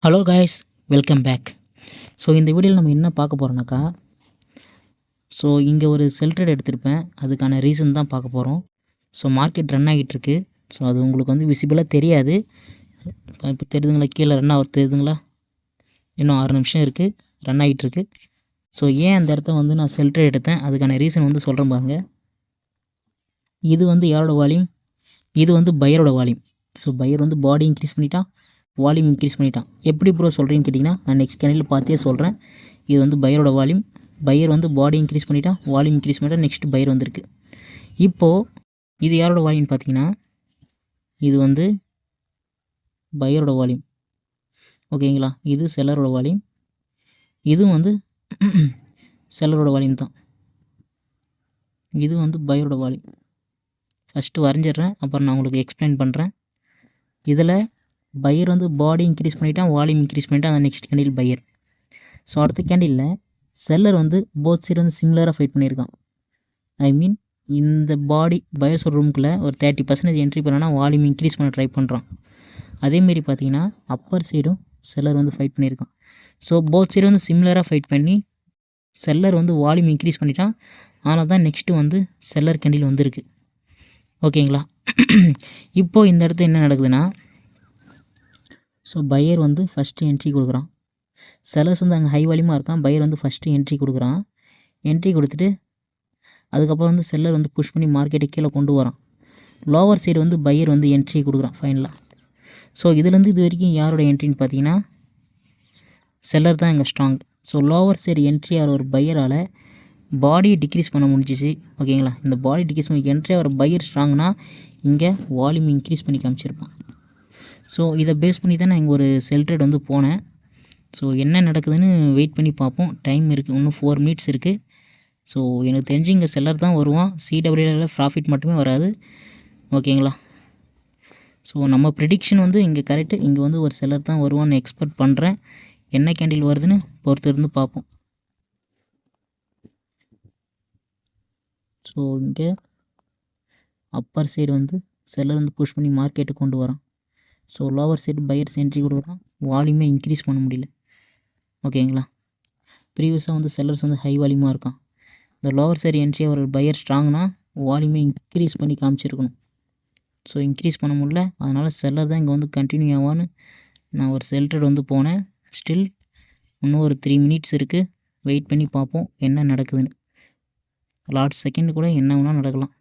Hello guys, welcome back. So இந்த வீடியோவில் நம்ம என்ன பார்க்க போகிறோம்னாக்கா, ஸோ இங்கே ஒரு செல் ட்ரேட் எடுத்திருப்பேன். அதுக்கான ரீசன் தான் பார்க்க போகிறோம். ஸோ மார்க்கெட் ரன் ஆகிட்டுருக்கு. ஸோ அது உங்களுக்கு வந்து விசிபிளாக தெரியாது. இப்போ தெரியுதுங்களா? கீழே ரன் ஆகிறது தெரியுதுங்களா? இன்னும் 6 நிமிஷம் இருக்குது, ரன் ஆகிட்டுருக்கு. ஸோ ஏன் அந்த இடத்த வந்து நான் செல் ட்ரேட் எடுத்தேன், அதுக்கான ரீசன் வந்து சொல்கிறேன் பாருங்க. இது வந்து யாரோட வால்யூம்? இது வந்து பையரோட வால்யூம். ஸோ பையர் வந்து பாடி இன்க்ரீஸ் பண்ணிட்டான், வால்யூம் இன்க்ரீஸ் பண்ணிட்டான். எப்படி ப்ரோ சொல்கிறீங்கன்னு கேட்டிங்கன்னா, நான் நெக்ஸ்ட் கேனில் பார்த்தே சொல்கிறேன். இது வந்து பையரோட வால்யூம். பையர் வந்து பாடி இன்க்ரீஸ் பண்ணிட்டான், வால்யூம் இன்க்ரீஸ் பண்ணிட்டான். நெக்ஸ்ட் பையர் வந்திருக்கு. இப்போது இது யாரோட வால்யூம் பார்த்தீங்கன்னா, இது வந்து பையரோட வால்யூம். ஓகேங்களா? இது செல்லரோட வால்யூம். இதுவும் வந்து செல்லரோட வால்யூம் தான். இது வந்து பையரோட வால்யூம். ஃபஸ்ட்டு வரைஞ்சிட்றேன், அப்புறம் நான் உங்களுக்கு எக்ஸ்பிளைன் பண்ணுறேன். இதில் பையர் வந்து பாடி இன்க்ரீஸ் பண்ணிட்டான், வால்யூம் இன்க்ரீஸ் பண்ணிட்டான். அந்த நெக்ஸ்ட் கேண்டில் பையர். ஸோ அடுத்த கேண்டிலில் செல்லர் வந்து போத் சைடு வந்து சிமிலராக ஃபைட் பண்ணியிருக்கான். ஐ மீன் இந்த பாடி பையர்ஸ் ஒரு ரூமுக்குள்ளே ஒரு 30% என்ட்ரி பண்ணான்னா வால்யூம் இன்க்ரீஸ் பண்ண ட்ரை பண்ணுறான். அதேமாரி பார்த்தீங்கன்னா அப்பர் சைடும் செல்லர் வந்து ஃபைட் பண்ணியிருக்கான். ஸோ போத் சைடு வந்து சிமிலராக ஃபைட் பண்ணி செல்லர் வந்து வால்யூம் இன்க்ரீஸ் பண்ணிட்டான். ஆனால் தான் நெக்ஸ்ட்டு வந்து செல்லர் கேண்டில் வந்துருக்கு. ஓகேங்களா? இப்போது இந்த இடத்துல என்ன நடக்குதுன்னா, ஸோ பையர் வந்து ஃபஸ்ட்டு என்ட்ரி கொடுக்குறான். செல்லர்ஸ் வந்து அங்கே ஹை வால்யூமாக இருக்கான். பையர் வந்து ஃபஸ்ட்டு என்ட்ரி கொடுக்குறான். என்ட்ரி கொடுத்துட்டு அதுக்கப்புறம் வந்து செல்லர் வந்து புஷ் பண்ணி மார்க்கெட்டை கீழே கொண்டு வரான். லோவர் சைடு வந்து பையர் வந்து என்ட்ரி கொடுக்குறான் ஃபைனலாக. ஸோ இதுலேருந்து இது வரைக்கும் யாரோட என்ட்ரின்னு பார்த்தீங்கன்னா, செல்லர் தான் இங்கே strong. So lower side entry ஆகிற ஒரு பையரால் பாடியை டிக்ரீஸ் பண்ண முடிஞ்சிச்சு. ஓகேங்களா? இந்த பாடி டிக்ரீஸ் பண்ணி என்ட்ரி ஆகிற பையர் ஸ்ட்ராங்னா இங்கே வால்யூம் இன்க்ரீஸ் பண்ணி காமிச்சிருப்பான். ஸோ இதை பேஸ் பண்ணி தான் நான் இங்கே ஒரு செல் ட்ரேட் வந்து போனேன். ஸோ என்ன நடக்குதுன்னு வெயிட் பண்ணி பார்ப்போம். டைம் இருக்குது, இன்னும் 4 மினிட்ஸ் இருக்குது. ஸோ எனக்கு தெரிஞ்சு இங்கே செல்லர் தான் வருவான். சிடபிள்யூல ப்ராஃபிட் மட்டுமே வராது. ஓகேங்களா? ஸோ நம்ம ப்ரிடிக்ஷன் வந்து இங்கே கரெக்டு. இங்கே வந்து ஒரு செல்லர் தான் வருவான்னு எக்ஸ்பெக்ட் பண்ணுறேன். என்ன கேண்டில் வருதுன்னு பொறுத்து இருந்து பார்ப்போம். ஸோ இங்கே அப்பர் சைடு வந்து செல்லர் வந்து புஷ் பண்ணி மார்க்கெட்டு கொண்டு வரான். So lower side buyers entry கொடுக்குறான். வால்யூமே இன்க்ரீஸ் பண்ண முடியல. ஓகேங்களா? ப்ரீவியஸாக வந்து செல்லர்ஸ் வந்து ஹை வால்யூமாக இருக்கான். இந்த லோவர் சைடு என்ட்ரி ஒரு பையர் ஸ்ட்ராங்னா வால்யூமே இன்க்ரீஸ் பண்ணி காமிச்சிருக்கணும். ஸோ இன்க்ரீஸ் பண்ண முடியல. அதனால் செல்லர் தான் இங்கே வந்து கண்டினியூ ஆவான்னு நான் ஒரு செல் ட்ரேட் வந்து போனேன். ஸ்டில் இன்னும் ஒரு 3 மினிட்ஸ் இருக்குது. வெயிட் பண்ணி பார்ப்போம் என்ன நடக்குதுன்னு. லாஸ்ட் செகண்ட் கூட என்ன வேணால் நடக்கலாம்.